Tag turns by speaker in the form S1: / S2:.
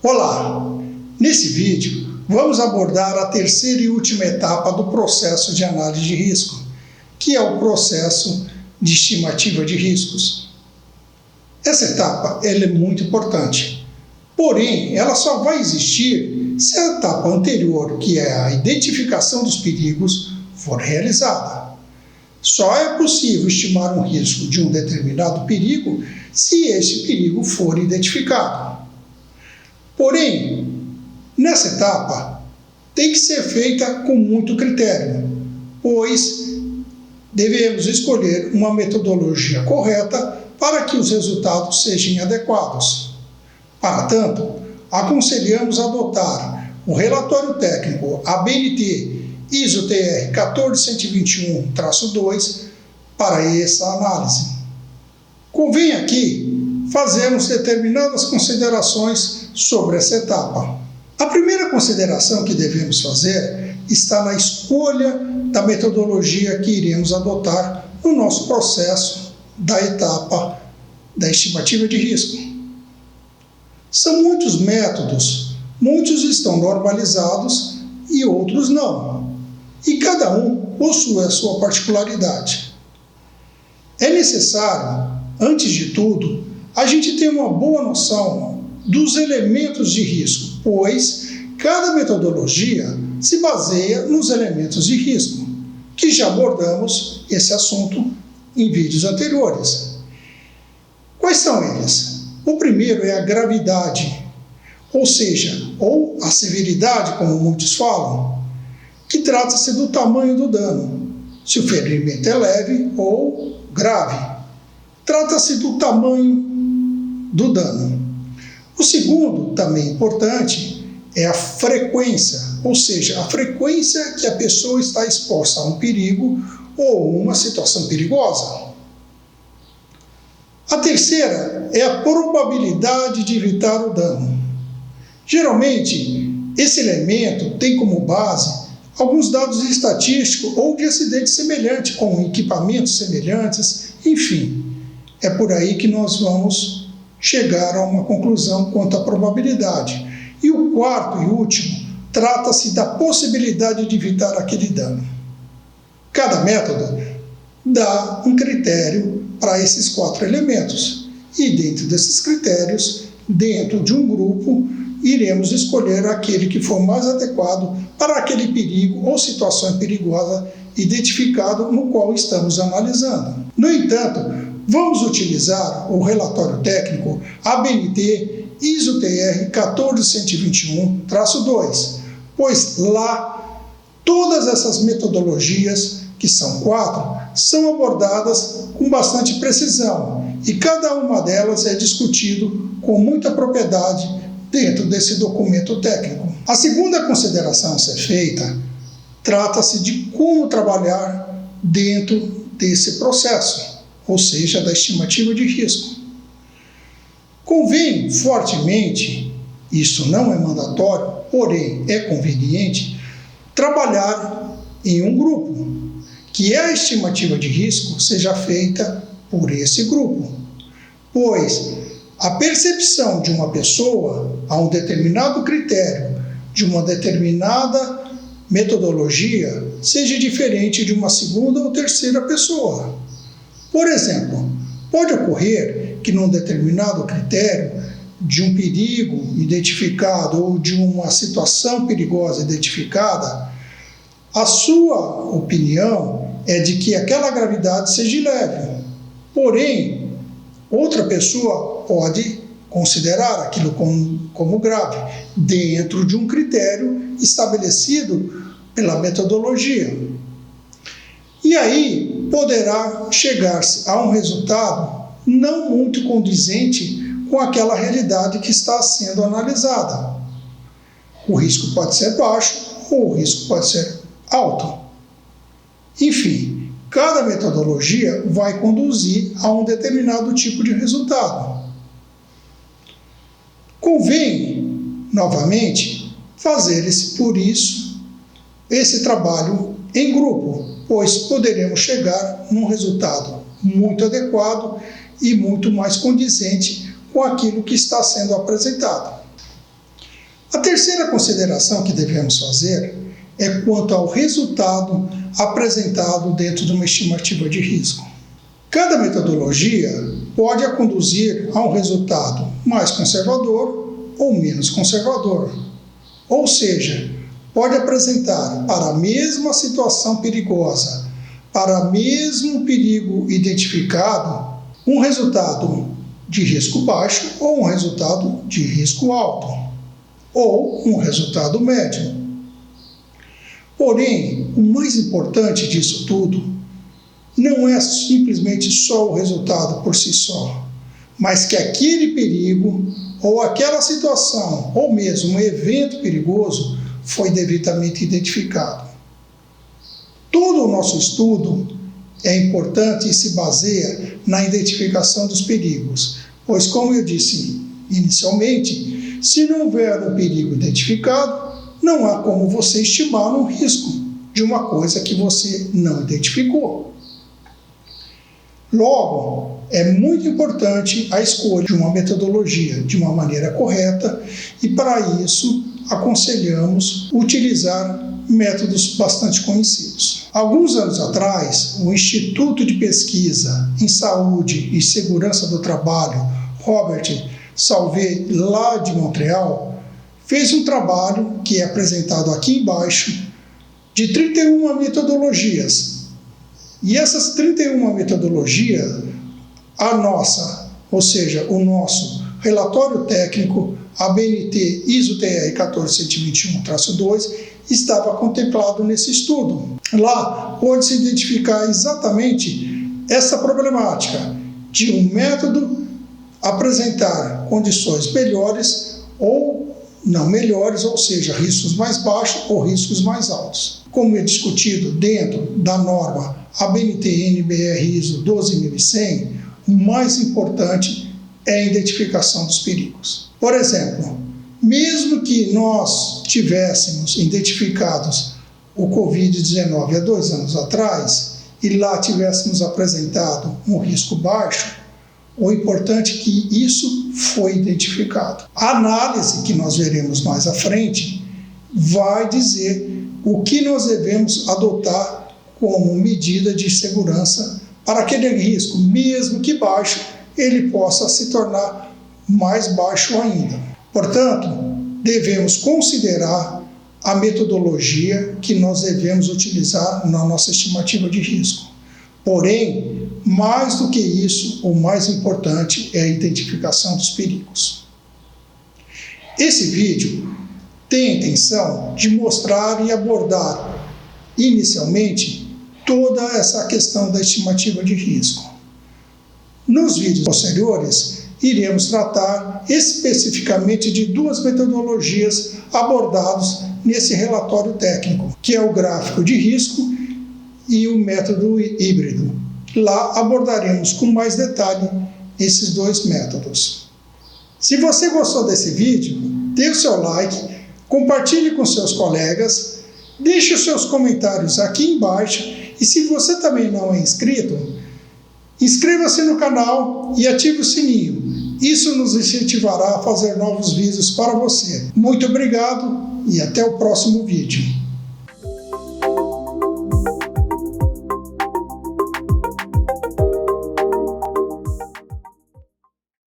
S1: Olá! Nesse vídeo, vamos abordar a terceira e última etapa do processo de análise de risco, que é o processo de estimativa de riscos. Essa etapa ela é muito importante, porém, ela só vai existir se a etapa anterior, que é a identificação dos perigos, for realizada. Só é possível estimar um risco de um determinado perigo se esse perigo for identificado. Porém, nessa etapa, tem que ser feita com muito critério, pois devemos escolher uma metodologia correta para que os resultados sejam adequados. Para tanto, aconselhamos adotar o relatório técnico ABNT ISO-TR 14121-2 para essa análise. Convém aqui fazermos determinadas considerações sobre essa etapa. A primeira consideração que devemos fazer está na escolha da metodologia que iremos adotar no nosso processo da etapa da estimativa de risco. São muitos métodos, muitos estão normalizados e outros não, e cada um possui a sua particularidade. É necessário, antes de tudo, a gente ter uma boa noção dos elementos de risco, pois cada metodologia se baseia nos elementos de risco, que já abordamos esse assunto em vídeos anteriores. Quais são eles? O primeiro é a gravidade, ou seja, ou a severidade, como muitos falam, que trata-se do tamanho do dano, se o ferimento é leve ou grave. Trata-se do tamanho do dano. O segundo, também importante, é a frequência, ou seja, a frequência que a pessoa está exposta a um perigo ou uma situação perigosa. A terceira é a probabilidade de evitar o dano. Geralmente, esse elemento tem como base alguns dados estatísticos ou de acidentes semelhantes, com equipamentos semelhantes, enfim. É por aí que nós vamos chegar a uma conclusão quanto à probabilidade. E o quarto e último, trata-se da possibilidade de evitar aquele dano. Cada método dá um critério para esses quatro elementos. E dentro desses critérios, dentro de um grupo, iremos escolher aquele que for mais adequado para aquele perigo ou situação perigosa identificado no qual estamos analisando. No entanto, vamos utilizar o relatório técnico ABNT ISO-TR 14121-2, pois lá todas essas metodologias, que são 4, são abordadas com bastante precisão e cada uma delas é discutido com muita propriedade dentro desse documento técnico. A segunda consideração a ser feita trata-se de como trabalhar dentro desse processo, ou seja, da estimativa de risco. Convém fortemente, isso não é mandatório, porém é conveniente, trabalhar em um grupo, que a estimativa de risco seja feita por esse grupo, pois a percepção de uma pessoa a um determinado critério, de uma determinada metodologia, seja diferente de uma segunda ou terceira pessoa. Por exemplo, pode ocorrer que num determinado critério de um perigo identificado ou de uma situação perigosa identificada, a sua opinião é de que aquela gravidade seja leve. Porém, outra pessoa pode considerar aquilo como grave, dentro de um critério estabelecido pela metodologia. E aí poderá chegar-se a um resultado não muito condizente com aquela realidade que está sendo analisada. O risco pode ser baixo ou o risco pode ser alto. Enfim, cada metodologia vai conduzir a um determinado tipo de resultado. Convém, novamente, fazer esse trabalho em grupo, pois poderemos chegar num resultado muito adequado e muito mais condizente com aquilo que está sendo apresentado. A terceira consideração que devemos fazer é quanto ao resultado apresentado dentro de uma estimativa de risco. Cada metodologia pode conduzir a um resultado mais conservador ou menos conservador. Ou seja, pode apresentar para a mesma situação perigosa, para o mesmo perigo identificado, um resultado de risco baixo ou um resultado de risco alto, ou um resultado médio. Porém, o mais importante disso tudo não é simplesmente só o resultado por si só, mas que aquele perigo ou aquela situação, ou mesmo um evento perigoso, foi devidamente identificado. Todo o nosso estudo é importante e se baseia na identificação dos perigos, pois, como eu disse inicialmente, se não houver um perigo identificado, não há como você estimar um risco de uma coisa que você não identificou. Logo, é muito importante a escolha de uma metodologia de uma maneira correta e, para isso, aconselhamos utilizar métodos bastante conhecidos. Alguns anos atrás, o Instituto de Pesquisa em Saúde e Segurança do Trabalho, Robert Salvé, lá de Montreal, fez um trabalho que é apresentado aqui embaixo, de 31 metodologias. E essas 31 metodologias, a nossa, ou seja, o nosso relatório técnico, ABNT ISO-TR 14121-2, estava contemplado nesse estudo. Lá pode-se identificar exatamente essa problemática de um método apresentar condições melhores ou não melhores, ou seja, riscos mais baixos ou riscos mais altos. Como é discutido dentro da norma ABNT-NBR ISO 12100, o mais importante é a identificação dos perigos. Por exemplo, mesmo que nós tivéssemos identificados o Covid-19 há 2 anos atrás e lá tivéssemos apresentado um risco baixo, o importante é que isso foi identificado. A análise, que nós veremos mais à frente, vai dizer o que nós devemos adotar como medida de segurança para aquele risco, mesmo que baixo, ele possa se tornar mais baixo ainda. Portanto, devemos considerar a metodologia que nós devemos utilizar na nossa estimativa de risco. Porém, mais do que isso, o mais importante é a identificação dos perigos. Esse vídeo tem a intenção de mostrar e abordar, inicialmente, toda essa questão da estimativa de risco. Nos vídeos posteriores, iremos tratar especificamente de 2 metodologias abordadas nesse relatório técnico, que é o gráfico de risco e o método híbrido. Lá abordaremos com mais detalhe esses 2 métodos. Se você gostou desse vídeo, dê o seu like, compartilhe com seus colegas, deixe os seus comentários aqui embaixo e se você também não é inscrito, inscreva-se no canal e ative o sininho. Isso nos incentivará a fazer novos vídeos para você. Muito obrigado e até o próximo vídeo.